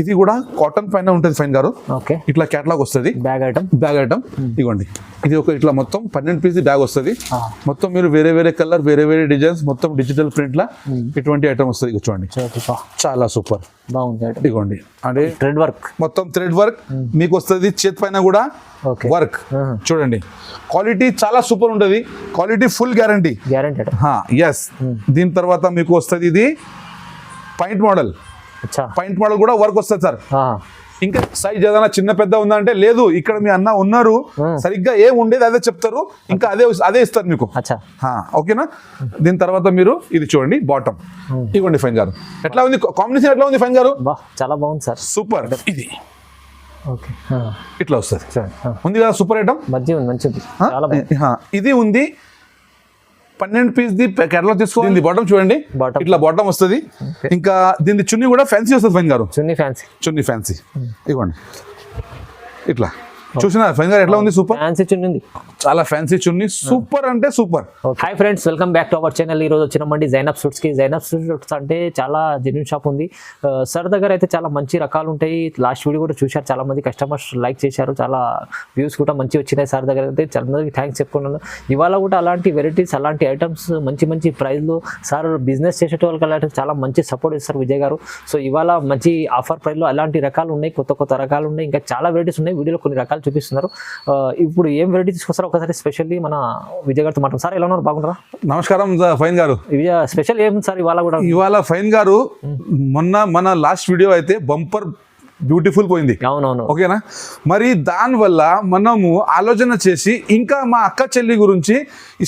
ఇది కూడా కాటన్ పైన ఉంటుంది ఫైన్ గారు. ఓకే, ఇట్లా క్యాటలాగ్ వస్తుంది, బ్యాగ్ ఐటమ్. ఇదిగోండి, ఇది ఒక ఇట్లా మొత్తం 12 పీస్ బ్యాగ్ వస్తుంది. మొత్తం మీరు వేరే వేరే కలర్, వేరే వేరే డిజైన్స్, మొత్తం డిజిటల్ ప్రింట్ లా ఇటువంటి ఐటమ్ వస్తుంది. చూడండి, చాలా సూపర్ బాగుంది. ఇదిగోండి, అంటే థ్రెడ్ వర్క్, మొత్తం థ్రెడ్ వర్క్ మీకు వస్తుంది. చేతి పైన కూడా వర్క్ చూడండి. క్వాలిటీ చాలా సూపర్ ఉంటుంది, క్వాలిటీ ఫుల్ గ్యారంటీ. ఎస్. దీని తర్వాత మీకు వస్తుంది ఇది పాయింట్ మోడల్. పాయింట్ మోడల్ కూడా వర్క్ వస్తుంది సార్. ఇంకా సైజ్ ఏదైనా చిన్న పెద్ద ఉందంటే లేదు, ఇక్కడ మీ అన్న ఉన్నారు, సరిగ్గా ఏం ఉండేది అదే చెప్తారు, ఇంకా అదే ఇస్తారు మీకు. ఓకేనా. దీని తర్వాత మీరు ఇది చూడండి, బాటమ్. ఇవ్వండి ఫైన్ గారు, ఎట్లా ఉంది కాంబినేషన్, ఎట్లా ఉంది ఫైన్ గారు? చాలా బాగుంది సార్, సూపర్. ఇది ఇట్లా వస్తుంది, ఉంది కదా సూపర్ ఐటమ్. ఇది ఉంది 12 పీస్ ది కేటలాగ్ తీసుకోండి. బాటమ్ చూడండి, ఇట్లా బాటమ్ వస్తుంది. ఇంకా దీని చున్నీ కూడా ఫ్యాన్సీ వస్తుంది ఫైన్ గారు, చున్నీ ఫ్యాన్సీ. ఇవ్వండి ఇట్లా చూసినా ఫైన్ గారు, ఎట్లా ఉంది? సూపర్ ఫ్యాన్సీ చున్నీ, చాలా ఫ్యాన్సీ చున్నీ, సూపర్ అంటే super. Hi friends, welcome back to our channel. ఈ రోజు వచ్చినామండి జైనబ్ సూట్స్ కి. జైనబ్ సూట్స్ అంటే చాలా జెన్యూన్ షాప్ ఉంది. సార్ దగ్గర అయితే చాలా మంచి రకాలు ఉంటాయి. లాస్ట్ వీడియో కూడా చూశారు, చాలా మంది కస్టమర్స్ లైక్ చేశారు, చాలా వ్యూస్ కూడా మంచి వచ్చినాయి సార్ దగ్గర అయితే. చాలా మందికి థ్యాంక్స్ చెప్పుకున్నాను. ఇవాళ కూడా అలాంటి వెరైటీస్, అలాంటి ఐటమ్స్ మంచి మంచి ప్రైస్లో సార్ బిజినెస్ చేసే వాళ్ళకి అలాంటి చాలా మంచి సపోర్ట్ ఇస్తారు విజయ్ గారు. సో ఇవాళ మంచి ఆఫర్ ప్రైస్లో అలాంటి రకాలు ఉన్నాయి, కొత్త కొత్త రకాలు ఉన్నాయి, ఇంకా చాలా వెరైటీస్ ఉన్నాయి. వీడియోలో కొన్ని రకాలు చూపిస్తున్నారు. ఇప్పుడు ఏం వెరైటీ తీసుకొస్తారో ఒకసారి స్పెషల్లీ మన విజయ్ గారితో మాట్లాడు. సార్ ఎలా ఉన్నారు, బాగున్నారా? నమస్కారం ఫైన్ గారు. స్పెషల్ ఏం సార్ ఇవాళ కూడా? ఇవాళ ఫైన్ గారు, మన లాస్ట్ వీడియో అయితే బంపర్ బ్యూటిఫుల్ పోయింది. అవునవును, ఓకేనా. మరి దానివల్ల మనము ఆలోచన చేసి ఇంకా మా అక్క చెల్లి గురించి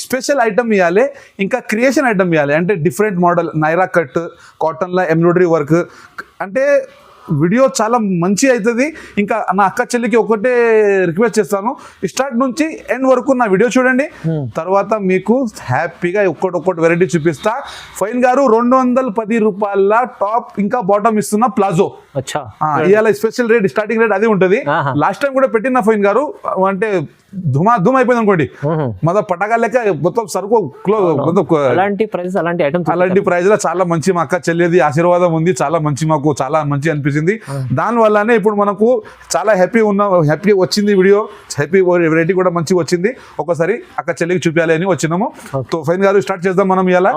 స్పెషల్ ఐటమ్ ఇవ్వాలి, ఇంకా క్రియేషన్ ఐటమ్ ఇవ్వాలి. అంటే డిఫరెంట్ మోడల్, నైరా కట్, కాటన్లో ఎంబ్రాయిడరీ వర్క్. అంటే వీడియో చాలా మంచి అవుతుంది. ఇంకా నా అక్క చెల్లికి ఒకటే రిక్వెస్ట్ చేస్తాను, స్టార్ట్ నుంచి ఎండ్ వరకు నా వీడియో చూడండి. తర్వాత మీకు హ్యాపీగా ఒక్కొక్కటి వెరైటీ చూపిస్తా. ఫైన్ గారు 210 రూపాయల టాప్ ఇంకా బాటమ్ ఇస్తున్న ప్లాజో. ఇవాళ స్పెషల్ రేట్, స్టార్టింగ్ రేట్ అది ఉంటుంది. లాస్ట్ టైం కూడా పెట్టిన ఫైన్ గారు, అంటే ధూమ్ అయిపోయింది అనుకోండి. మొత్తం పటాకా లెక్క మొత్తం సరుకు అలాంటి ప్రైజ్ లో చాలా మంచి మా అక్క చెల్లిది ఆశీర్వాదం ఉంది. చాలా మంచి, మాకు చాలా మంచి అనిపించింది. దాని వల్లనే ఇప్పుడు మనకు చాలా హ్యాపీ వచ్చింది వీడియో. హ్యాపీ వెరైటీ కూడా మంచిగా వచ్చింది. ఒకసారి అక్క చెల్లికి చూపించాలి అని వచ్చినాము. సో ఫైన్ గారు స్టార్ట్ చేద్దాం మనం ఇలా.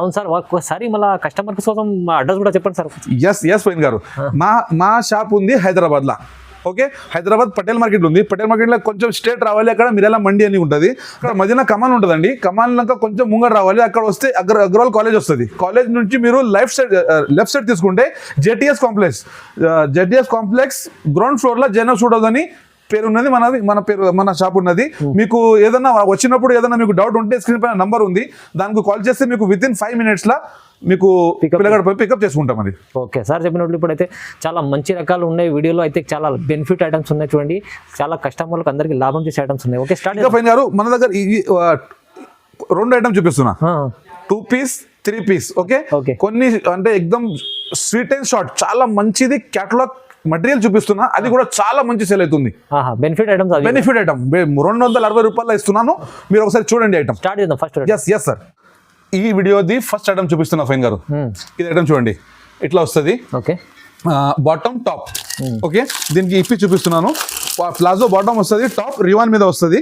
ఒకసారి మళ్ళీ కస్టమర్ కోసం అడ్రస్ కూడా చెప్పండి సార్. ఎస్ ఫైన్ గారు, మా షాప్ ఉంది హైదరాబాద్ లా. ఓకే, హైదరాబాద్ పటేల్ మార్కెట్ ఉంది. పటేల్ మార్కెట్లో కొంచెం స్ట్రేట్ రావాలి, అక్కడ మిర్యాల మండి అని ఉంటుంది. అక్కడ మధ్యన కమాన్ ఉంటుందండి. కమాన్లంక కొంచెం ముంగడ రావాలి, అక్కడ వస్తే అగ్రవాల్ కాలేజ్ వస్తుంది. కాలేజ్ నుంచి మీరు లెఫ్ట్ సైడ్ తీసుకుంటే జేటీఎస్ కాంప్లెక్స్ గ్రౌండ్ ఫ్లోర్ లో జైనబ్ సూట్స్ అని పేరు ఉన్నది. మన షాప్ ఉన్నది. మీకు ఏదైనా వచ్చినప్పుడు ఏదైనా మీకు డౌట్ ఉంటే స్క్రీన్ పైన నంబర్ ఉంది, దానికి కాల్ చేస్తే మీకు విత్ ఇన్ 5 minutes లా మీకు పికప్ చేసుకుంటాం. అది ఓకే సార్ చెప్పినట్లు. ఇప్పుడైతే చాలా మంచి రకాలు ఉన్నాయి. వీడియోలో అయితే చాలా బెనిఫిట్ ఐటమ్స్ ఉన్నాయి చూడండి. చాలా కస్టమర్లకు అందరికి లాభం చేసే ఐటమ్స్ ఉన్నాయి. ఓకే స్టార్ట్ ఫైన్ గారు, మన దగ్గర 2 ఐటమ్స్ చూపిస్తున్నా, 2 పీస్ 3 పీస్. ఓకే, కొన్ని అంటే ఎక్దమ్ స్వీట్ అండ్ షార్ట్, చాలా మంచిది కేటలాగ్ మెటీరియల్ చూపిస్తున్నా. అది కూడా చాలా మంచి సేల్ అవుతుంది. బెనిఫిట్ ఐటమ్ 260 రూపాయలు ఇస్తున్నాను. మీరు ఒకసారి చూడండి ఐటమ్. స్టార్ట్ చేద్దాం ఫస్ట్. ఎస్ సార్, ఈ వీడియోది ఫస్ట్ ఐటమ్ చూపిస్తున్నా ఫైన్ గారు. ఇది ఐటమ్ చూడండి, ఇట్లా వస్తుంది. Okay, bottom top. ఓకే, దీనికి ఇప్పి చూపిస్తున్నాను. ప్లాజో బాటమ్ వస్తుంది, టాప్ రివాన్ మీద వస్తుంది.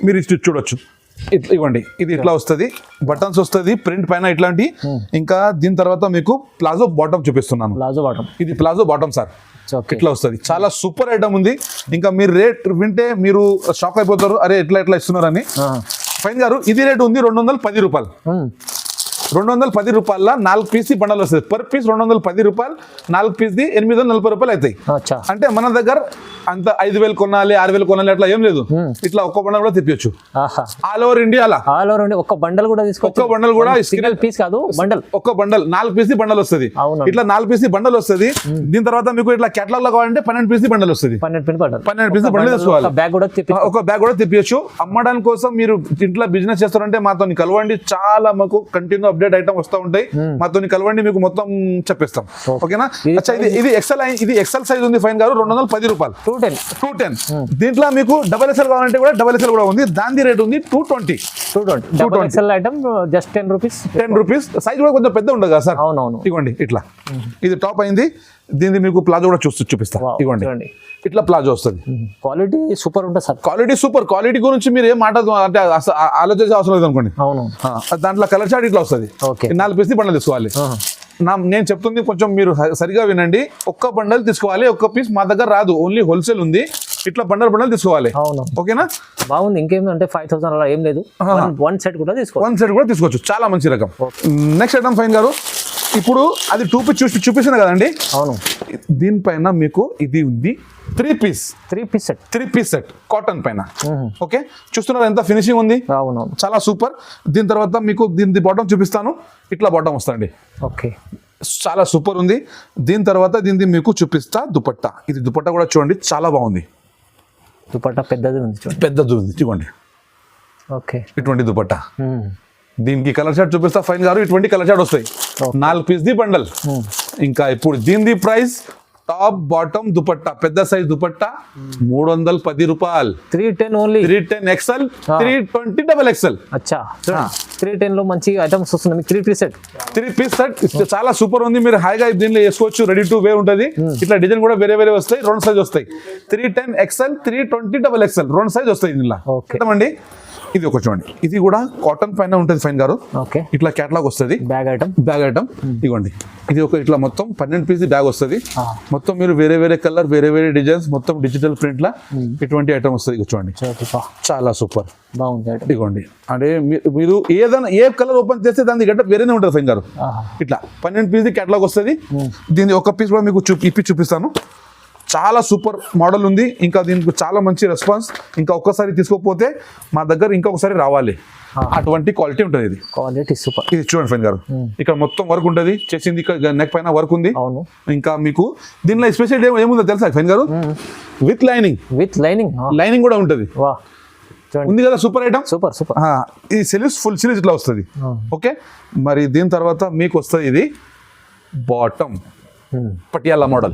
మీరు చూడొచ్చు, ఇవ్వండి. ఇది ఇట్లా వస్తుంది, బటన్స్ వస్తుంది, ప్రింట్ పైన ఇట్లాంటి. ఇంకా దీని తర్వాత మీకు ప్లాజో బాటమ్ చూపిస్తున్నాను. ఇది ప్లాజో బాటమ్ సార్, ఇట్లా వస్తుంది. చాలా సూపర్ ఐటమ్ ఉంది. ఇంకా మీరు రేట్ వింటే మీరు షాక్ అయిపోతారు, అరే ఎట్లా ఇస్తున్నారని. ఫైన్ గారు, ఇది రేట్ ఉంది 210 రూపాయలు. 210 రూపాయల 4 పీస్ బండలు వస్తుంది. పర్ పీస్ 210 రూపాయలు, 4 పీస్ది 840 రూపాయలు అవుతాయి. అంటే మన దగ్గర అంత 5,000 కొనాలి, 6,000 కొనాలి అట్లా ఏం లేదు. ఇట్లా ఒక్క బండల్ కూడా తెప్పించచ్చు ఆల్ ఓవర్ ఇండియా. ఒక్క బండల్ కూడా ఒక్క బండల్ కూడా పీస్ కాదు, బండల్, ఒక్క బండల్ 4 పీస్ బండల్ వస్తుంది. ఇట్లా 4 పీస్ బండల్ వస్తుంది. దీని తర్వాత మీకు ఇట్లా కేటలాగ్ లో కావాలంటే 12 పీస్ బండల్ వస్తుంది. 12 పీస్ బండల్ తీసుకోవాలి. ఒక బ్యాగ్ కూడా తెప్పించచ్చు. అమ్మడానికి కోసం మీరు ఇంట్లో బిజినెస్ చేస్తారంటే మాతో కలవండి. చాలా మాకు కంటిన్యూ అప్డేట్ ఐటమ్ వస్తూ ఉంటాయి. మాతో కలవండి, మీకు మొత్తం చెప్పిస్తాం. ఓకేనా. ఇది ఎక్సెల్ సైజ్ ఉంది ఫైన్ గారు, 210 రూపాయలు. 210. దీంట్లో మీకు డబల్ ఎక్స్ఎల్ కావాలంటే కూడా డబల్ ఎక్స్ఎల్ కూడా ఉంది. దాని రేట్ ఉంది 220. Double XL item just 10 rupees. 10 rupees. Size కూడా కొంచెం పెద్ద ఉండదు కదా సార్. అవునవును. ఇవ్వండి ఇట్లా, ఇది టాప్ అయింది. దీన్ని మీకు ప్లాజో కూడా చూపిస్తా. ఇవ్వండి ఇట్లా ప్లాజో వస్తుంది. క్వాలిటీ సూపర్ ఉంటుంది సార్. Quality super. క్వాలిటీ గురించి మీరు ఏం మాట్లాడదు అంటే ఆలోచించే అవసరం లేదు అనుకోండి. అవును. దాంట్లో కలర్ చార్ట్ ఇట్లా వస్తుంది. 4 పీస్ బండల్ తీసుకోవాలి. నేను చెప్తుంది కొంచెం మీరు సరిగా వినండి. ఒక్క బండల్ తీసుకోవాలి, ఒక్క పీస్ మా దగ్గర రాదు, ఓన్లీ హోల్సేల్ ఉంది. ఇట్లా బండల్ తీసుకోవాలి. అవును. ఓకేనా? బాగుంది. ఇంకేంటంటే 5000 అలా ఏం లేదు. వన్ సెట్ కూడా తీసుకోవచ్చు. చాలా మంచి రకం. నెక్స్ట్ ఐటమ్ ఫైన్ గారు, ఇప్పుడు అది 2 పీస్ చూపిస్తున్నా కదండి. అవును. దీనిపైన మీకు ఇది ఉంది 3 పీస్ సెట్ కాటన్ పైన. ఓకే, చూస్తున్నారు ఎంత ఫినిషింగ్ ఉంది. అవునవును, చాలా సూపర్. దీని తర్వాత మీకు దీని బాటమ్ చూపిస్తాను. ఇట్లా బాటమ్ వస్తుంది. ఓకే, చాలా సూపర్ ఉంది. దీని తర్వాత దీన్ని మీకు చూపిస్తా దుపట్టా. ఇది దుపట్టా కూడా చూడండి, చాలా బాగుంది. దుపట్టా పెద్దది ఉంది, చూడండి. ఓకే, ఇటువంటి దుపట్టా. దీనికి కలర్ షార్ట్ చూపిస్తా ఫైన్ గారు. ఇటువంటి కలర్ షార్ట్ వస్తాయి. 4 పీస్ ది బండల్. ఇంకా ఇప్పుడు దీని ప్రైస్ టాప్ బాటమ్ దుపట్టా పెద్ద సైజ్ దుపట్టా 310 రూపాయలు. 310 ఓన్లీ. 310 XL, 320 double XL. అచ్చా, 310 లో మంచి ఐటమ్స్ వస్తున్నాయి. 3 పీస్ సెట్ చాలా సూపర్ ఉంది. మీరు హాయిగా దీనిలో వేసుకోవచ్చు. రెడీ టు వే ఉంటుంది. ఇట్లా డిజైన్ కూడా వేరే వస్తాయి. 2 సైజ్ వస్తాయి. 310 XL, 320 డబల్ XL 2 సైజ్ వస్తాయి దీనిలో. అండి ఇది ఒక చూడండి. ఇది కూడా కాటన్ పైన ఉంటుంది ఫైన్ గారు. ఇట్లా క్యాటలాగ్ వస్తుంది. Bag item. ఇవ్వండి, ఇది ఒక ఇట్లా మొత్తం 12 పీస్ బ్యాగ్ వస్తుంది. మొత్తం మీరు వేరే కలర్, వేరే డిజైన్స్, మొత్తం డిజిటల్ ప్రింట్ లా ఇటువంటి ఐటమ్ వస్తుంది. చూడండి, చాలా సూపర్ బాగుంది. ఇదిగోండి, అంటే మీరు ఏదైనా ఏ కలర్ ఓపెన్ చేస్తే దాని గట్ట వేరేనే ఉంటుంది ఫైన్ గారు. ఇట్లా 12 పీస్ క్యాటలాగ్ వస్తుంది. దీని ఒక పీస్ కూడా మీకు చూపిస్తాను. చాలా సూపర్ మోడల్ ఉంది. ఇంకా దీనికి చాలా మంచి రెస్పాన్స్. ఇంకా ఒక్కసారి తీసుకోకపోతే మా దగ్గర ఇంకొకసారి రావాలి. అటువంటి క్వాలిటీ ఉంటుంది. ఇది క్వాలిటీ సూపర్. ఇది చూడండి ఫైన్ గారు, ఇక్కడ మొత్తం వర్క్ ఉంటుంది. చేసింది ఇక్కడ నెక్ పైన వర్క్ ఉంది. ఇంకా మీకు దీనిలో స్పెషల్ ఏముందో తెలుసా ఫైన్ గారు? విత్ లైనింగ్ కూడా ఉంటుంది. ఉంది కదా, సూపర్ ఐటమ్. సూపర్. ఇది సిలీవ్స్, ఫుల్ సిలీవ్స్ ఇట్లా వస్తుంది. ఓకే, మరి దీని తర్వాత మీకు వస్తుంది ఇది బాటమ్. పటియాలా మోడల్.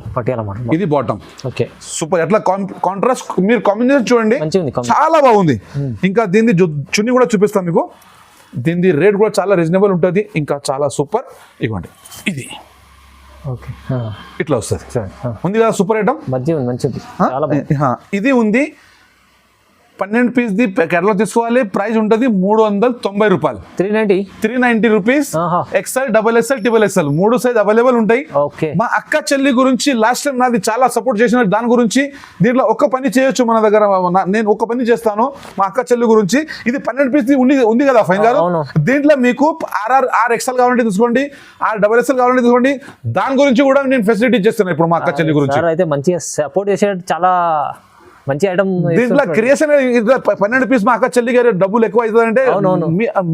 ఇది బాటమ్. Okay, super. ఎట్లా కాంట్రాస్ట్ మీరు కాంబినేషన్ చూడండి, చాలా బాగుంది. ఇంకా దీన్ని చున్నీ కూడా చూపిస్తాం మీకు. దీని రేట్ కూడా చాలా రీజనబుల్ ఉంటుంది. ఇంకా చాలా సూపర్. ఇవ్వండి, ఇది ఇట్లా వస్తుంది. ఉంది కదా సూపర్ ఐటమ్. ఇది ఉంది 12 పీస్ ది కేరళ తీసుకోవాలి. ప్రైస్ ఉంటుంది 390 రూపాయలు. 390 rupees. XL, double XL, triple XL 3 size available ఉంటాయి. మా అక్క చెల్లి గురించి లాస్ట్ టైం నాది చాలా సపోర్ట్ చేసిన దాని గురించి దీంట్లో ఒక పని చేయొచ్చు మన దగ్గర. నేను ఒక పని చేస్తాను మా అక్క చెల్లి గురించి. ఇది 12 పీస్ ఉంది కదా ఫైన్ గారు. దీంట్లో మీకు RXL కావాలంటే తీసుకోండి, డబల్ XL కావాలంటే తీసుకోండి. దాని గురించి కూడా నేను ఫెసిలిటీ చేస్తాను ఇప్పుడు మా అక్క చెల్లి గురించి. అయితే మంచిగా సపోర్ట్ చేసే చాలా మంచి ఐటమ్. దీంట్లో క్రియేషన్ 12 పీస్ మా అక్క చెల్లి గారి డబ్బులు ఎక్కువ అవుతుంది అంటే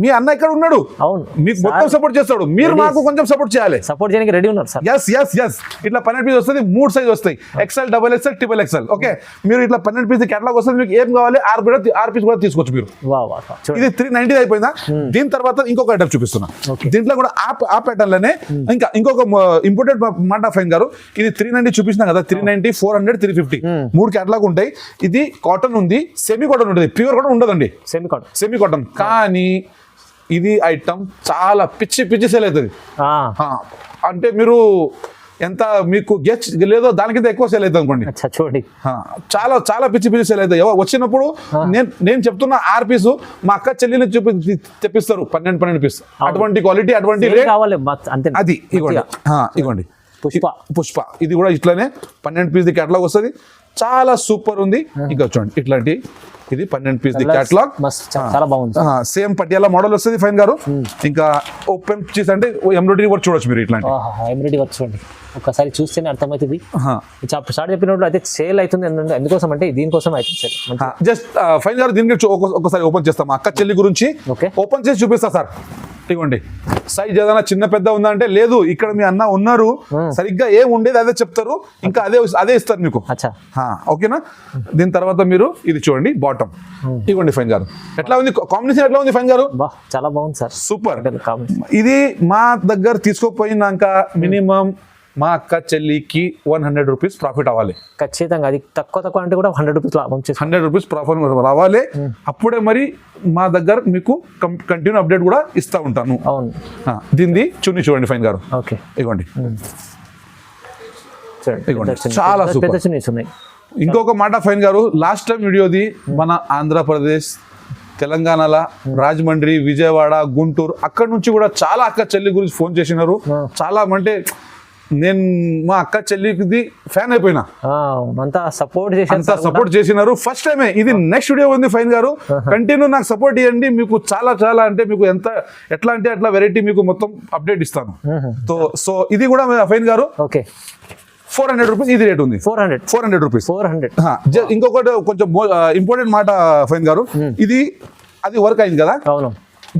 మీ అన్న ఇక్కడ ఉన్నాడు, మీకు మొత్తం సపోర్ట్ చేస్తాడు. మీరు మాకు కొంచెం సపోర్ట్ చేయాలి. సపోర్ట్ చేయడానికి రెడీ ఉన్నారు సార్. ఎస్ ఇట్లా 12 పీస్ వస్తుంది. 3 సైజ్ వస్తాయి. XL, double XL, triple XL. Okay, మీరు ఇట్లా 12 పీస్ కేటలాగ్ వస్తుంది. మీకు ఏం కావాలి 6 పీస్ కూడా తీసుకోవచ్చు మీరు. ఇది 390 అయిపోయిందా? దీని తర్వాత ఇంకొక ఐటమ్ చూపిస్తున్నా. దీంట్లో కూడా ఆ ప్యాటర్న్ లోనే ఇంకొక ఇంపోర్టెడ్ మాట ఫైన్ గారు. ఇది 390 చూపించినా కదా, 390, 400, 350 3 కేటలాగ్ ఉంటాయి. ఇది కాటన్ ఉంది, సెమీ కాటన్ ఉంటుంది, ప్యూర్ కాటన్ ఉండదండి. Semi cotton. కానీ ఇది ఐటమ్ చాలా పిచ్చి సేల్ అవుతుంది. అంటే మీరు ఎంత మీకు గెచ్ లేదో దానికింత ఎక్కువ సేల్ అవుతుంది అనుకోండి. చూడండి, చాలా పిచ్చి సేల్ అవుతాయి. వచ్చినప్పుడు నేను చెప్తున్న 6 పీసు మా అక్క చెల్లిని తెప్పిస్తారు 12 పీస్. అటువంటి క్వాలిటీ, అటువంటి అది. ఇవ్వండి పుష్ప. ఇది కూడా ఇట్లానే 12 పీస్ ది కేటలాగ్ వస్తుంది. చాలా సూపర్ ఉంది. ఇంకా చూడండి, ఇట్లాంటి ఇది 12 పీస్ ది కేటలాగ్. చాలా బాగుంది. సేమ్ పటియాలా మోడల్ వస్తుంది ఫైన్ గారు. ఇంకా ఓపెన్ పీస్ అంటే ఎంబ్రాయిడరీ వర్క్ చూడొచ్చు మీరు. ఇట్లాంటి ఎంబ్రాయిడరీ వర్క్ చూడండి, ఒకసారి చూస్తేనే అర్థమవుతుంది. స్టార్ట్ చెప్పినప్పుడు అయితే సేల్ అవుతుంది. ఎందుకోసం అంటే దీనికోసం అయితే సేల్. జస్ట్ ఫైన్ గారు దీనికి ఒకసారి ఓపెన్ చేస్తాం. అక్క చెల్లి గురించి ఓపెన్ చేసి చూపిస్తా సార్. ఇవ్వండి, సైజ్ ఏదైనా చిన్న పెద్ద ఉందా అంటే లేదు, ఇక్కడ మీ అన్న ఉన్నారు, సరిగ్గా ఏం ఉండేది అదే చెప్తారు, ఇంకా అదే ఇస్తారు మీకు. ఓకేనా? దీని తర్వాత మీరు ఇది చూడండి బాటమ్. ఇవ్వండి ఫైన్ గారు, ఎట్లా ఉంది కాంబినేషన్? ఎట్లా ఉంది ఫైన్ గారు? చాలా బాగుంది సార్, సూపర్. ఇది మా దగ్గర తీసుకోపోయినాక మినిమం మా అక్క చెల్లికి 100 రూపీస్ ప్రాఫిట్ అవ్వాలి. ఖచ్చితంగా అది తక్కువ అంటే కూడా 100 రూపీస్ లాభం చేసి 100 రూపీస్ ప్రాఫిట్ రావాలి. అప్పుడే మరి మా దగ్గర మీకు కంటిన్యూ అప్డేట్ కూడా ఇస్తూ ఉంటాను. అవును. దీన్ని చున్నీ చూడండి ఫైన్ గారు. ఓకే, ఇవ్వండి. చూడండి చాలా పెద్ద సూపర్. చున్నీస్ ఉన్నాయి. ఇంకొక మాట ఫైన్ గారు, లాస్ట్ టైం వీడియోది మన ఆంధ్రప్రదేశ్, తెలంగాణలో రాజమండ్రి, విజయవాడ, గుంటూరు అక్కడ నుంచి కూడా చాలా అక్క చెల్లి గురించి ఫోన్ చేసినారు. చాలా అంటే నేను మా అక్క చెల్లికి ఫ్యాన్ అయిపోయినా. అంతా సపోర్ట్ చేసినారు. ఫస్ట్ టైమే ఇది. నెక్స్ట్ వీడియో ఉంది ఫైన్ గారు, కంటిన్యూ నాకు సపోర్ట్ ఇవ్వండి. మీకు చాలా చాలా అంటే మీకు ఎట్లా అంటే అట్లా వెరైటీ మీకు మొత్తం అప్డేట్ ఇస్తాను. సో ఇది కూడా ఫైన్ గారు. ఓకే, 400 రూపీస్ ఇది రేట్ ఉంది. 400 రూపీస్. ఇంకొకటి కొంచెం ఇంపార్టెంట్ మాట ఫైన్ గారు, ఇది అది వర్క్ అయింది కదా, అవును.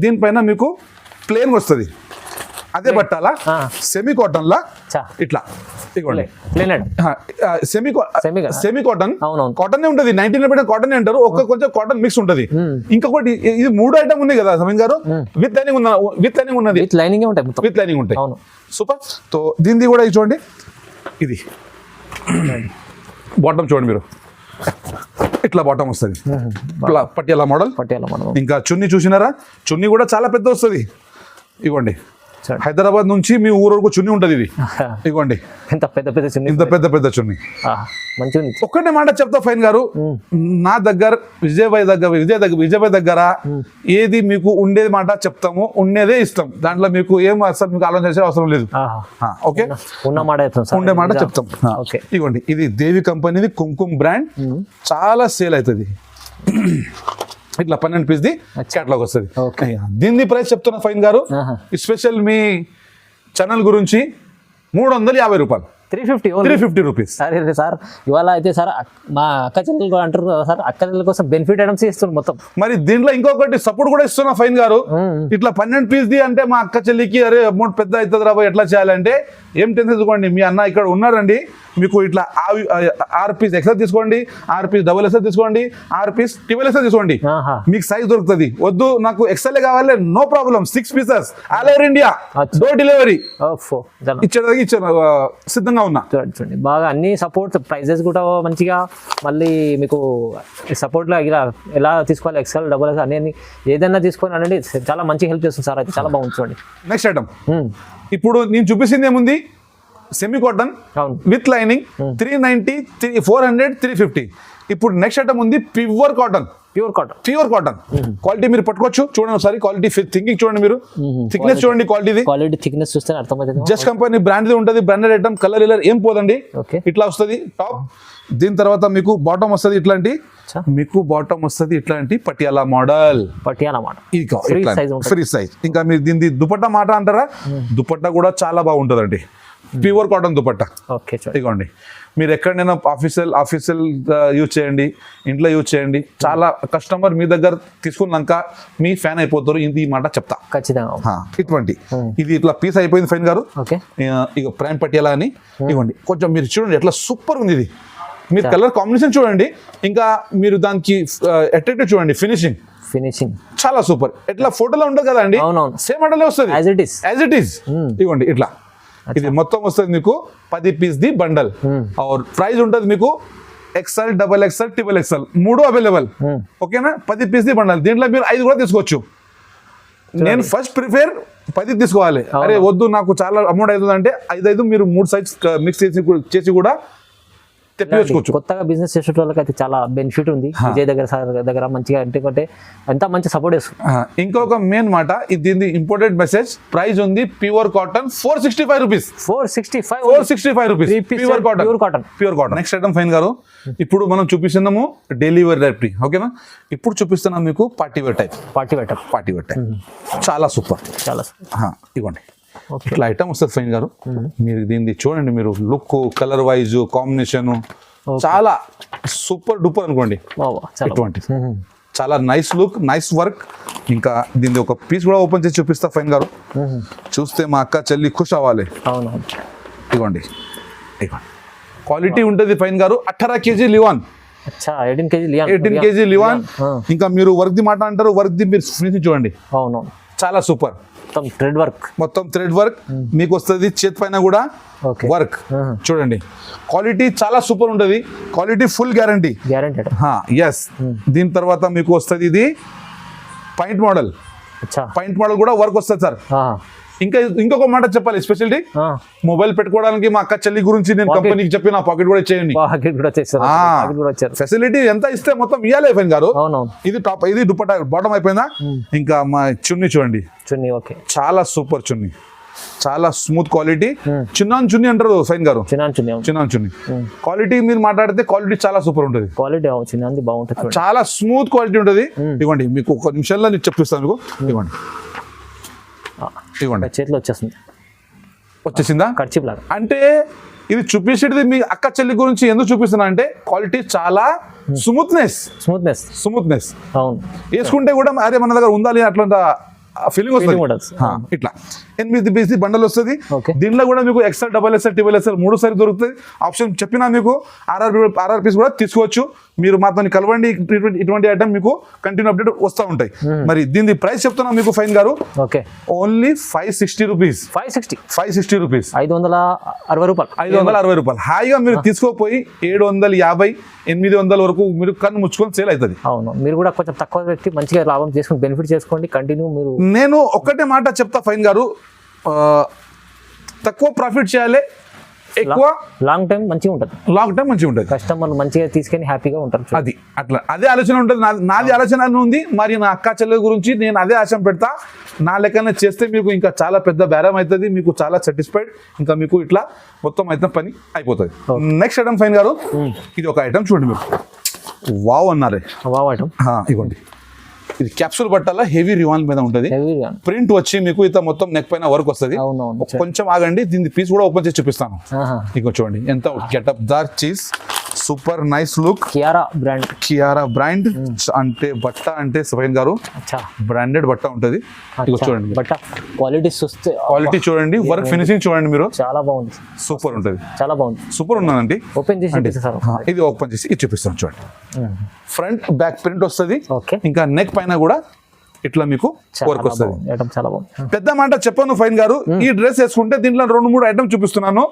దీనిపైన మీకు ప్లేన్ వస్తుంది. అదే బట్టాల సెమీ కాటన్ లా ఇట్లా ఇవ్వండి. సెమీ కాటన్ కాటన్ ఉంటుంది. 99% కాటన్ అంటారు. కొంచెం కాటన్ మిక్స్ ఉంటుంది. ఇంకొకటి ఇది 3 ఐటమ్ ఉంది కదా సమీన్ గారు, విత్ లైనింగ్ ఉన్నది. విత్ లైనింగ్ ఉంటాయి. సూపర్. తో దీనిది కూడా ఇది చూడండి. ఇది బాటమ్ చూడండి మీరు, ఇట్లా బాటమ్ వస్తుంది. పటియాలా మోడల్. ఇంకా చున్నీ చూసినారా, చున్నీ కూడా చాలా పెద్ద వస్తుంది. ఇవ్వండి, హైదరాబాద్ నుంచి మీ ఊరు వరకు చున్నీ ఉంటుంది. ఇది ఇవ్వండి, ఇంత పెద్ద చున్నీ. ఒక్కటే మాట చెప్తా ఫైన్ గారు, నా దగ్గర విజయభాయ్ దగ్గర ఏది మీకు ఉండేది మాట చెప్తాము, ఉండేదే ఇస్తాం. దాంట్లో మీకు ఏం అసలు మీకు ఆలోచన చేసే అవసరం లేదు. ఓకే, ఉండే మాట చెప్తాం. ఇవ్వండి, ఇది దేవి కంపెనీది కుంకుమ్ బ్రాండ్, చాలా సేల్ అవుతుంది. ఇట్లా 12 పీస్ ది క్యాటలాగ్ వస్తుంది. దీని ప్రైస్ చెప్తున్నా ఫైన్ గారు, స్పెషల్ మీ ఛానల్ గురించి 350 రూపాయలు. 350 రూపీస్. సరే సార్, ఇవాళ అయితే సార్ మా అక్క చెల్లెలు అంటారు కదా సార్, అక్క చెల్లెల కోసం బెనిఫిట్ ఐటమ్స్ ఇస్తున్నారు మొత్తం. మరి దీంట్లో ఇంకొకటి సపోర్ట్ కూడా ఇస్తున్నా ఫైన్ గారు. ఇట్లా 12 పీస్ ది అంటే మా అక్క చెల్లికి అరే అమౌంట్ పెద్ద అవుతుంది రాబోయే, ఎట్లా చేయాలంటే ఏం టెన్షన్ తీసుకోండి, మీ అన్న ఇక్కడ ఉన్నారండి. మీకు ఇట్లా 6 పీస్ ఎక్స్ట్రా తీసుకోండి, 6 పీస్ డబుల్ ఎక్స్ట్రా తీసుకోండి, 6 పీస్ ట్రిపుల్ ఎక్స్ట్రా తీసుకోండి. మీకు సైజ్ దొరుకుతుంది. వద్దు నాకు ఎక్స్ఎల్ కావాలి, no problem. 6 pieces all over India, door delivery ఇచ్చేదానికి సిద్ధంగా ఉన్నా. చూడండి బాగా అన్ని సపోర్ట్, ప్రైజెస్ కూడా మంచిగా. మళ్ళీ మీకు సపోర్ట్ లో ఎలా తీసుకోవాలి, ఎక్స్ఎల్ డబుల్ ఎక్స్ఎల్ అన్ని ఏదైనా తీసుకొని అనండి, చాలా మంచి హెల్ప్ చేస్తుంది సార్. అది చాలా బాగుంది. చూడండి నెక్స్ట్ ఐటమ్. ఇప్పుడు నేను చూపిస్తుంది ఏముంది, సెమీ కాటన్ విత్ లైనింగ్, 390, 400, 350. ఇప్పుడు నెక్స్ట్ ఐటమ్ ఉంది ప్యూర్ కాటన్. క్వాలిటీ మీరు పట్టుకోవచ్చు. చూడండి ఒకసారి క్వాలిటీ, థింకింగ్ చూడండి మీరు, థిక్నెస్ చూడండి, క్వాలిటీ థిక్నెస్ చూస్తే అర్థమవుతుంది. జస్ట్ కంపెనీ బ్రాండ్ ఉంటుంది, బ్రాండెడ్ ఐటమ్, కలర్ ఏం పోదండి. ఇట్లా వస్తుంది టాప్. దీని తర్వాత మీకు బాటమ్ వస్తుంది ఇట్లాంటి పటియాలా మోడల్. Free size. ఇంకా మీరు దీని దుపట్టా మాట అంటారా, దుపట్టా కూడా చాలా బాగుంటుందండి. Pure cotton dupatta. ఇదిగోండి, మీరు ఎక్కడైనా ఆఫీషియల్ యూజ్ చేయండి, ఇంట్లో యూజ్ చేయండి. చాలా కస్టమర్ మీ దగ్గర తీసుకున్నాక మీ ఫ్యాన్ అయిపోతారు. ఇది మాట చెప్తా ఖచ్చితంగా. ఇటువంటి ఇది ఇట్లా పీస్ అయిపోయింది ఫైన్ గారు. ఇక ప్రైమ్ పటియాలా అని. ఇవ్వండి, కొంచెం మీరు చూడండి ఎట్లా సూపర్ ఉంది ఇది. మీరు కలర్ కాంబినేషన్ చూడండి, ఇంకా మీరు దానికి అట్రాక్టివ్ చూడండి, ఫినిషింగ్ చాలా సూపర్. ఎట్లా ఫోటోలో ఉండదు కదా అండి, సేమ్ మోడల్ వస్తుంది యాజ్ ఇట్ ఈస్. ఇవ్వండి, ఇట్లా ఇది మొత్తం వస్తుంది మీకు 10 పీస్ ది బండల్. ప్రైస్ ఉంటుంది మీకు XL, XXL, XXL 3 అవైలబుల్. ఓకేనా, 10 పీస్ ది బండల్. దీంట్లో మీరు 5 కూడా తీసుకోవచ్చు. నేను ఫస్ట్ ప్రిఫర్ 10 తీసుకోవాలి. అరే వద్దు నాకు చాలా అమౌంట్ అవుతుంది అంటే 5 మీరు 3 సైజ్ మిక్స్ చేసి కూడా తెప్పించుకోవచ్చు. కొత్తగా బిజినెస్ చేసే వాళ్ళకి అయితే చాలా బెనిఫిట్ ఉంది. విజయ్ దగ్గర మంచిగా అంటే ఎంత మంచి సపోర్ట్ ఇస్తుంది. ఇంకొక మెయిన్ మాట, ఇది ఇంపార్టెంట్ మెసేజ్. ప్రైస్ ఉంది pure cotton 465 rupees. 465 rupees pure cotton. Next item fine గారు, ఇప్పుడు మనం చూపిస్తున్నాము డైలీ వేర్ టైప్. ఓకేనా, ఇప్పుడు చూపిస్తున్నాం మీకు పార్టీ వేర్ టైప్. చాలా సూపర్. ఇవ్వండి, ఇట్లా ఐటమ్ వస్తుంది ఫైన్ గారు. మీరు దీన్ని చూడండి, మీరు లుక్, కలర్ వైజ్ కాంబినేషన్ చాలా సూపర్ డూపర్ అనుకోండి. ఇటువంటి చాలా నైస్ లుక్, నైస్ వర్క్. ఇంకా దీన్ని ఒక పీస్ కూడా ఓపెన్ చేసి చూపిస్తా ఫైన్ గారు. చూస్తే మా అక్క చెల్లి ఖుష్ అవ్వాలి. ఇవ్వండి, క్వాలిటీ ఉంటుంది ఫైన్ గారు. 18 kg లివాన్. 18 kg లివాన్. ఇంకా మీరు వర్క్ ది మాట అంటారు, వర్క్ ది మీరు ఫినిషింగ్ చూడండి, చాలా సూపర్. మొత్తం థ్రెడ్ వర్క్. మొత్తం థ్రెడ్ వర్క్ మీకు వస్తుంది. చేతి పైన కూడా ఓకే. వర్క్ చూడండి. క్వాలిటీ చాలా సూపర్ ఉంటుంది. Quality full guarantee. ఎస్. దీని తర్వాత మీకు వస్తుంది ఇది పాయింట్ మోడల్. పాయింట్ మోడల్ కూడా వర్క్ వస్తుంది సార్. ఇంకా ఇంకొక మాట చెప్పాలి, స్పెషాలిటీ మొబైల్ పెట్టుకోవడానికి మా అక్క చెల్లి గురించి నేను కంపెనీకి చెప్పి నా పాకెట్ కూడా ఇచ్చేయండి. ఫెసిలిటీ ఎంత ఇస్తే మొత్తం ఇవ్వాలి ఫైన్ గారు. ఇది టాప్, ఇది దుపట్టా బాటమ్ అయిపోయిందా. ఇంకా మా చున్నీ చూడండి, చున్నీ ఓకే, చాలా సూపర్ చున్నీ, చాలా స్మూత్ క్వాలిటీ. చిన్నాన్ చున్నీ అంటారు ఫైన్ గారు, చిన్నాన్ చున్నీ క్వాలిటీ మీరు మాట్లాడితే క్వాలిటీ చాలా సూపర్ ఉంటుంది. క్వాలిటీ చిన్నది బాగుంటుంది, చాలా స్మూత్ క్వాలిటీ ఉంటుంది. ఇవ్వండి మీకు ఒక నిమిషంలో నేను చెప్పిస్తాను మీకు. ఇవ్వండి ఇవ్వండి, చేతిలో వచ్చేసిందా కర్చీఫ్ లాగా. అంటే ఇది చూపించేది మీ అక్క చెల్లి గురించి ఎందుకు చూపిస్తున్నా అంటే క్వాలిటీ చాలా స్మూత్నెస్. అవును, వేసుకుంటే కూడా అరే మన దగ్గర ఉండాలి అట్లా ఫీలింగ్ వస్తుంది. ఇట్లా 8 పీస్ బండల్ వస్తుంది. దీంట్లో కూడా మీకు XL, XXL, XXL 3 సైజ్ దొరుకుతుంది. ఆప్షన్ చెప్పినా మీకు RR పీస్ కూడా తీసుకోవచ్చు. మీరు మాతో కలవండి, ఇటువంటి ఐటమ్ మీకు కంటిన్యూ అప్డేట్ వస్తూ ఉంటాయి. మరి దీని ప్రైస్ చెప్తున్నా మీకు ఫైన్ గారు, ఓన్లీ 560 రూపీస్. 560 రూపీస్, 560 రూపాయలు. హాయిగా మీరు తీసుకోపోయి 750, 800 వరకు మీరు కన్ను ముచ్చుకొని సేల్ అవుతుంది. అవును, మీరు కూడా కొంచెం తక్కువ పెట్టి మంచిగా లాభం చేసుకుని బెనిఫిట్ చేసుకోండి. కంటిన్యూ మీరు. నేను ఒక్కటే మాట చెప్తా ఫైన్ గారు, తక్కువ ప్రాఫిట్ చేయాలి, ఎక్కువ లాంగ్ టైం మంచిగా ఉంటుంది. కస్టమర్లు మంచిగా తీసుకొని హ్యాపీగా ఉంటారు. అది అట్లా అదే ఆలోచన ఉంటుంది. నాది ఆలోచన ఉంది. మరి నా అక్క చెల్లెల గురించి నేను అదే ఆశ పెడతా. నా లెక్కన చేస్తే మీకు ఇంకా చాలా పెద్ద బేరం అవుతుంది, మీకు చాలా సాటిస్ఫైడ్, ఇంకా మీకు ఇట్లా మొత్తం అయితే పని అయిపోతుంది. నెక్స్ట్ ఐటమ్ ఫైన్ గారు, ఇది ఒక ఐటమ్ చూడండి మీరు. వావ్ అన్నారే, వావ్ ఐటమ్. ఇవ్వండి, ఇది క్యాప్సూల్ బట్టల హెవీ రివాన్ మీద ఉంటుంది. ప్రింట్ వచ్చి మీకు ఇత మొత్తం నెక్ పైన వర్క్ వస్తుంది. కొంచెం ఆగండి, దీని పీస్ కూడా ఓపెన్ చేసి చూపిస్తాను. ఇక చూడండి ఎంత గెటప్ దార్ చీజ్, super nice look. Kiara brand అంటే బట్ట అంటే సఫైన్ గారు బ్రాండెడ్ బట్ట ఉంటుంది. ఇక చూడండి క్వాలిటీ చూడండి, వర్క్ ఫినిషింగ్ చూడండి మీరు, చాలా బాగుంది, సూపర్ ఉంటుంది, చాలా బాగుంది, సూపర్ ఉన్నదండి. ఓపెన్ చేసి ఇది ఓపెన్ చేసి ఇది చూపిస్తాను చూడండి. ఫ్రంట్ బ్యాక్ ప్రింట్ వస్తుంది. ఇంకా నెక్ పైన కూడా ఇట్లా మీకు వర్క్ వస్తుంది. పెద్ద మాట చెప్పను ఫైన్ గారు, ఈ డ్రెస్ వేసుకుంటే దీంట్లో 2-3 ఐటమ్ చూపిస్తున్నాను.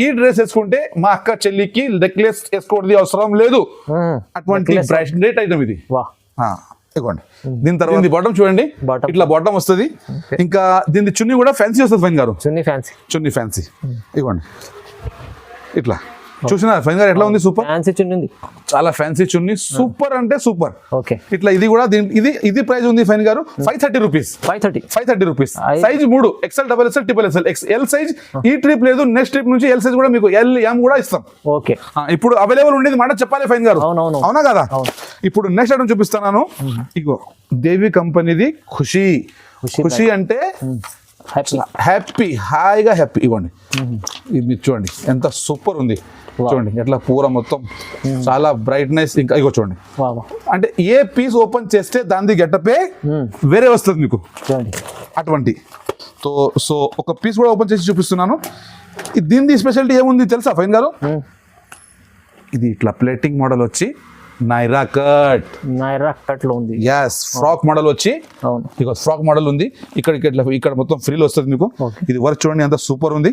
ఈ డ్రెస్ వేసుకుంటే మా అక్క చెల్లికి నెక్లెస్ వేసుకోవడం అవసరం లేదు. అటువంటి బ్రాస్లెట్ ఐటమ్ ఇది. ఇవ్వండి. దీని తర్వాత బాటమ్ చూడండి, ఇట్లా బాటమ్ వస్తుంది. ఇంకా దీని చున్నీ కూడా ఫ్యాన్సీ వస్తుంది ఫైన్ గారు, చున్నీ ఫ్యాన్సీ. ఇవ్వండి ఇట్లా చూసినా ఫైన్ గారు ఎట్లా ఉంది, సూపర్ చాలా ఫ్యాన్సీ చున్నీ, సూపర్ అంటే సూపర్. ఇట్లా ఇది కూడా ఇది ప్రైస్ ఉంది ఫైన్ గారు 530 rupees. 530 rupees. Size 3 XL, XXL, XXL. L size ఈ ట్రిప్ లేదు, నెక్స్ట్ ట్రిప్ నుంచి ఎల్ సైజ్ కూడా మీకు LM కూడా ఇస్తాం. ఇప్పుడు అవైలబుల్ ఉండేది మాట చెప్పాలి ఫైన్ గారు, అవునా కదా. ఇప్పుడు నెక్స్ట్ ఐటమ్ చూపిస్తున్నాను. ఇగో దేవి కంపెనీది ఖుషి అంటే హ్యాపీ, హాయిగా హ్యాపీ. ఇవ్వండి, ఇది చూడండి ఎంత సూపర్ ఉంది. చూడండి ఎట్లా పూర మొత్తం చాలా బ్రైట్నెస్. ఇంకా ఇగో చూడండి, అంటే ఏ పీస్ ఓపెన్ చేస్తే దాని గెటపే వేరే వస్తుంది మీకు అటువంటి. సో ఒక పీస్ కూడా ఓపెన్ చేసి చూపిస్తున్నాను. దీని స్పెషాలిటీ ఏముంది తెలుసా ఫైన్ గారు, ఇది ఇట్లా ప్లేటింగ్ మోడల్ వచ్చి నైరా కట్ లో ఉంది. ఎస్, ఫ్రాక్ మోడల్ వచ్చి ఇక ఫ్రాక్ మోడల్ ఉంది. ఇక్కడ మొత్తం ఫ్రీల్ వస్తుంది మీకు. ఇది వర్క్ చూడండి ఎంత సూపర్ ఉంది.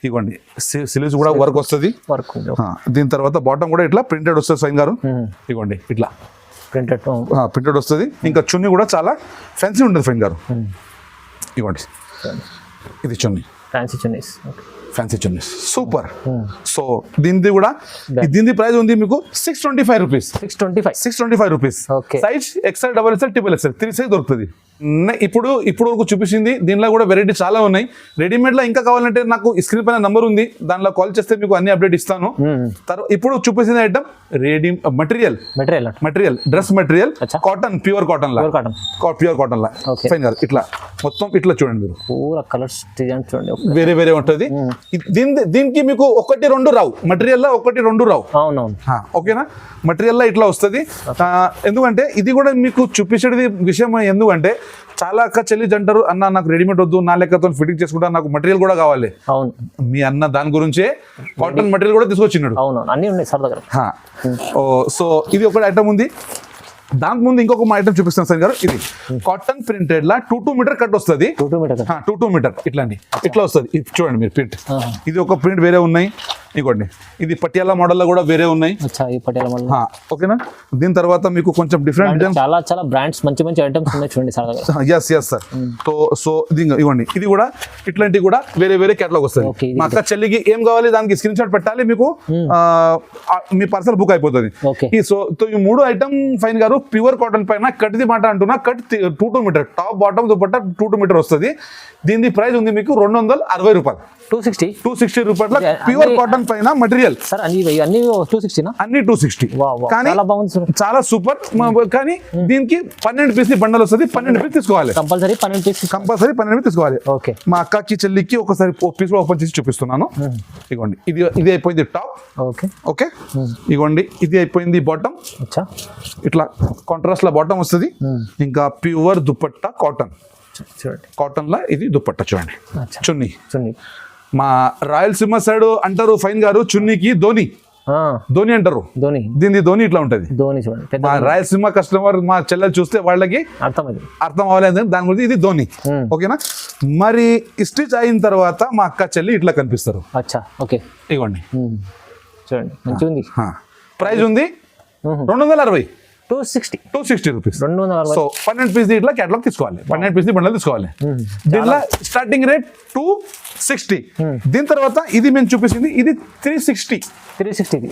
ఇవ్వండి సిలీవ్స్ కూడా వర్క్ వస్తుంది. దీని తర్వాత బాటమ్ కూడా ఇట్లా ప్రింటెడ్ వస్తుంది ఫైన్ గారు. ఇవ్వండి ఇట్లా ప్రింటెడ్ వస్తుంది. ఇంకా చున్నీ కూడా చాలా ఫ్యాన్సీ ఉంటుంది ఫైన్ గారు. ఇవ్వండి, ఇది చున్నీ, ఫ్యాన్సీ చున్నీ సూపర్. సో దీనిది కూడా దీని ప్రైస్ ఉంది మీకు 625 rupees. 625 rupees. Size XL, XXL, XXL 3 size దొరుకుతుంది. ఇప్పుడు వరకు చూపించింది. దీనిలో కూడా వెరైటీ చాలా ఉన్నాయి. రెడీమేడ్ లో ఇంకా కావాలంటే నాకు స్క్రీన్ పైన నంబర్ ఉంది, దానిలో కాల్ చేస్తే మీకు అన్ని అప్డేట్ ఇస్తాను. ఇప్పుడు చూపించిన item material dress material cotton, pure cotton లా ఫైన్ గారు. ఇట్లా మొత్తం ఇట్లా చూడండి మీరు, కలర్స్ చూడండి, వేరే ఉంటుంది. దీనికి మీకు 1-2 రావు, మెటీరియల్ లో 1-2 రావు. ఓకేనా, మెటీరియల్ లో ఇట్లా వస్తుంది. ఎందుకంటే ఇది కూడా మీకు చూపించేది విషయం. ఎందుకంటే చాలా అక్క చెల్లి అంటారు, అన్న నాకు రెడీమేడ్ వద్దు, నా లెక్కతో ఫిట్టింగ్ చేసుకుంటా, నాకు మెటీరియల్ కూడా కావాలి. మీ అన్న దాని గురించే కాటన్ మెటీరియల్ కూడా తీసుకొచ్చినాడు. అన్ని ఉన్నాయి సార్ దగ్గర. సో ఇది ఒక ఐటమ్ ఉంది. దాని ముందు ఇంకొక ఐటమ్ చూపిస్తాను సార్ గారు. ఇది కాటన్ ప్రింటెడ్ లా 2 మీటర్ కట్ వస్తుంది. 2 మీటర్ 2 మీటర్ ఇట్లాంటి ఇట్లా వస్తుంది. ఇది చూడండి మీరు ప్రింట్, ఇది ఒక ప్రింట్ వేరే ఉన్నాయి. ఇదిగోండి ఇది పటియాలా మోడల్ లో కూడా వేరే ఉన్నాయి. అచ్చా ఈ పటేల మళ్ళీ ఓకేనా. దీని తర్వాత మీకు కొంచెం డిఫరెంట్ డిజైన్, చాలా చాలా బ్రాండ్స్ మంచి మంచి ఐటమ్స్ ఉన్నాయి చూడండి సార్ దగ్గర. Yes sir. సో ఇది ఇవ్వండి, ఇది కూడా ఇట్లాంటివి కూడా వేరే వేరే కేటలాగ్ వస్తుంది. Okay, మా అక్క చెల్లికి ఏం కావాలి దానికి స్క్రీన్ షాట్ పెట్టాలి, మీకు మీ పార్సల్ బుక్ అయిపోతుంది. Okay. ఈ ఈ 3 ఐటమ్ ఫైన్ గారు ప్యూర్ కాటన్ పైన కట్ది మాట అంటున్నా, cut 2 metre top bottom dupatta 2 metre వస్తుంది. దీని ప్రైస్ ఉంది మీకు 260 రూపాయలు. 260 రూపాయల ప్యూర్ కాటన్ పైన మెటీరియల్ సార్. అన్ని 260 అన్ని 260. కానీ చాలా బాగుంది సార్, చాలా సూపర్. కానీ దీనికి 12 పీస్ బండల్ వస్తుంది. 12 పీస్ తీసుకోవాలి కంపల్సరీ. 12 పీస్ కంపల్సరీ 12 పీస్ తీసుకోవాలి. ఓకే. మా అక్కకి చెల్లికి ఒకసారి పీస్ ఓపెన్ చేసి చూపిస్తున్నాను. ఇదిగోండి ఇది అయిపోయింది టాప్. Okay okay. ఇదిగోండి ఇది అయిపోయింది బాటమ్. అచ్చా ఇట్లా కాంట్రాస్ట్ లా బాటమ్ వస్తుంది. ఇంకా ప్యూర్ దుపట్టా కాటన్, చూడండి కాటన్ లా ఇది దుపట్టా చూడండి. అచ్చా చున్నీ చూడండి. మా రాయలసీమ సైడ్ అంటారు ఫైన్ గారు, చున్నీకి ధోని అంటారు. ధోని దీని ధోని ఇట్లా ఉంటది. ధోని చూడండి పెద్ద మా రాయలసీమ కస్టమర్ మా చెల్లెలు చూస్తే వాళ్ళకి అర్థమైంది, అర్థం అవ్వలేదు. దాని గురించి ఇది ధోని. ఓకేనా. మరి స్టిచ్ అయిన తర్వాత మా అక్క చెల్లి ఇట్లా కనిపిస్తారు. అచ్చా ఓకే. ఇవ్వండి చూడండి మంచిగా ఉంది. ప్రైస్ ఉంది 260. 260 రూపీస్. 260. సో 12 పీస్ ఇట్లా కేటలాగ్ తీసుకోవాలి. 12 పీస్ బండల్ తీసుకోవాలి. దీనిలో స్టార్టింగ్ రేట్ 260. దీని తర్వాత ఇది మేము చూపిస్తుంది ఇది 360.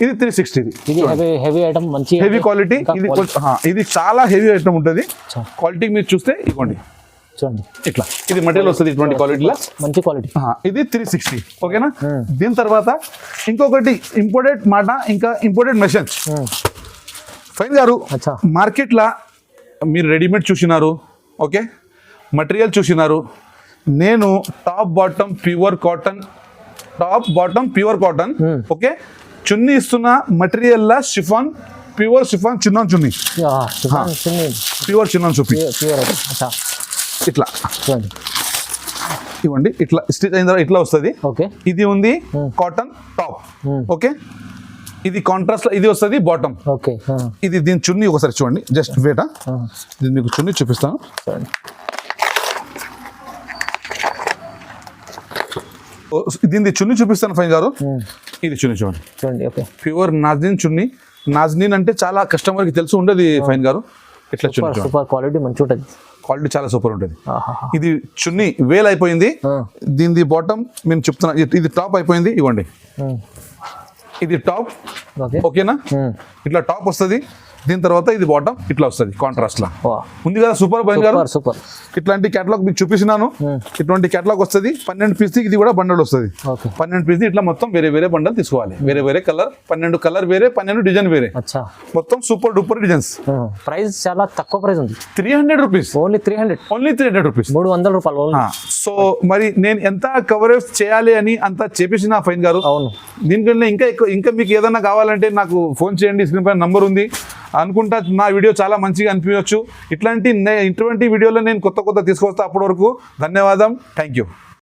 ఇది 360. ఇది హెవీ ఐటమ్, మంచి హెవీ క్వాలిటీ. ఇది చాలా హెవీ ఐటమ్ ఉంటుంది. క్వాలిటీ మీరు చూస్తే ఇవ్వండి చూడండి ఇట్లా ఇది మెటీరియల్ వస్తుంది. ఇటువంటి క్వాలిటీలో మంచి క్వాలిటీ. ఇది 360. ఓకేనా. దీని తర్వాత ఇంకొకటి ఇంపోర్టెడ్ మాట, ఇంకా ఇంపోర్టెడ్ మెషిన్స్ ఫైన్ గారు. మార్కెట్ లా మీరు రెడీమేడ్ చూసినారు, ఓకే, మటీరియల్ చూసినారు. నేను top bottom pure cotton, okay, చున్నీ ఇస్తున్న మటీరియల్ లా షిఫాన్, ప్యూర్ షిఫాన్ చిన్న చున్నీ, ప్యూర్ చిన్న చూపి ఇట్లా ఇవ్వండి. ఇట్లా స్టిచ్ అయిన తర్వాత ఇట్లా వస్తుంది. ఇది ఉంది కాటన్ టాప్. ఓకే. ఇది కాంట్రాస్ట్ ఇది వస్తుంది బాటమ్. ఓకే. ఇది దీని చున్నీ ఒకసారి చూడండి. జస్ట్ వేట దీన్ని మీకు చున్నీ చూపిస్తాను. దీన్ని చున్నీ చూపిస్తాను ఫైన్ గారు. ఇది చున్నీ చూడండి. ఓకే. ప్యూర్ నాజ్నిన్ చున్నీ. నాజ్నిన్ అంటే చాలా కస్టమర్ కి తెలుసు ఉండదు ఫైన్ గారు. ఇట్లా చున్నీ క్వాలిటీ మంచి ఉంటుంది. క్వాలిటీ చాలా సూపర్ ఉంటుంది. ఇది చున్నీ వేల్ అయిపోయింది. దీని బాటమ్ మేము చెప్తున్నా. ఇది టాప్ అయిపోయింది. ఇవ్వండి ఇది టాప్. ఓకేనా. ఇట్లా టాప్ వస్తుంది. దీని తర్వాత ఇది బాటమ్ ఇట్లా వస్తుంది కాంట్రాస్ట్ లా ఉంది కదా. సూపర్ బైన్ గారు. సూపర్. ఇట్లాంటి కేటలాగ్ మీకు చూపిస్తున్నాను. ఇటువంటి కేటలాగ్ వస్తుంది. 12 పీస్ ఇది కూడా బండల్ వస్తుంది. 12 పీస్ ఇట్లా మొత్తం వేరే వేరే బండల్ తీసుకోవాలి. వేరే వేరే కలర్, 12 కలర్ వేరే, 12 డిజైన్ వేరే, మొత్తం సూపర్ డూపర్ డిజైన్స్. ప్రైస్ చాలా తక్కువ ప్రైస్ ఉంది. 300 రూపీస్. Only 300 rupees. 300 రూపాయలు. సో మరి నేను ఎంత కవరేజ్ చేయాలి అని అంత చేపించిన ఫైన్ గారు. అవును. దీనికన్నా ఇంకా మీకు ఏదన్నా కావాలంటే నాకు ఫోన్ చేయండి. స్క్రీన్ పైన నంబర్ ఉంది. అనుకుంటా నా వీడియో చాలా మంచిగా అనిపించవచ్చు. ఇటువంటి వీడియోలో నేను కొత్త తీసుకొస్తా. అప్పటి వరకు ధన్యవాదం. Thank you.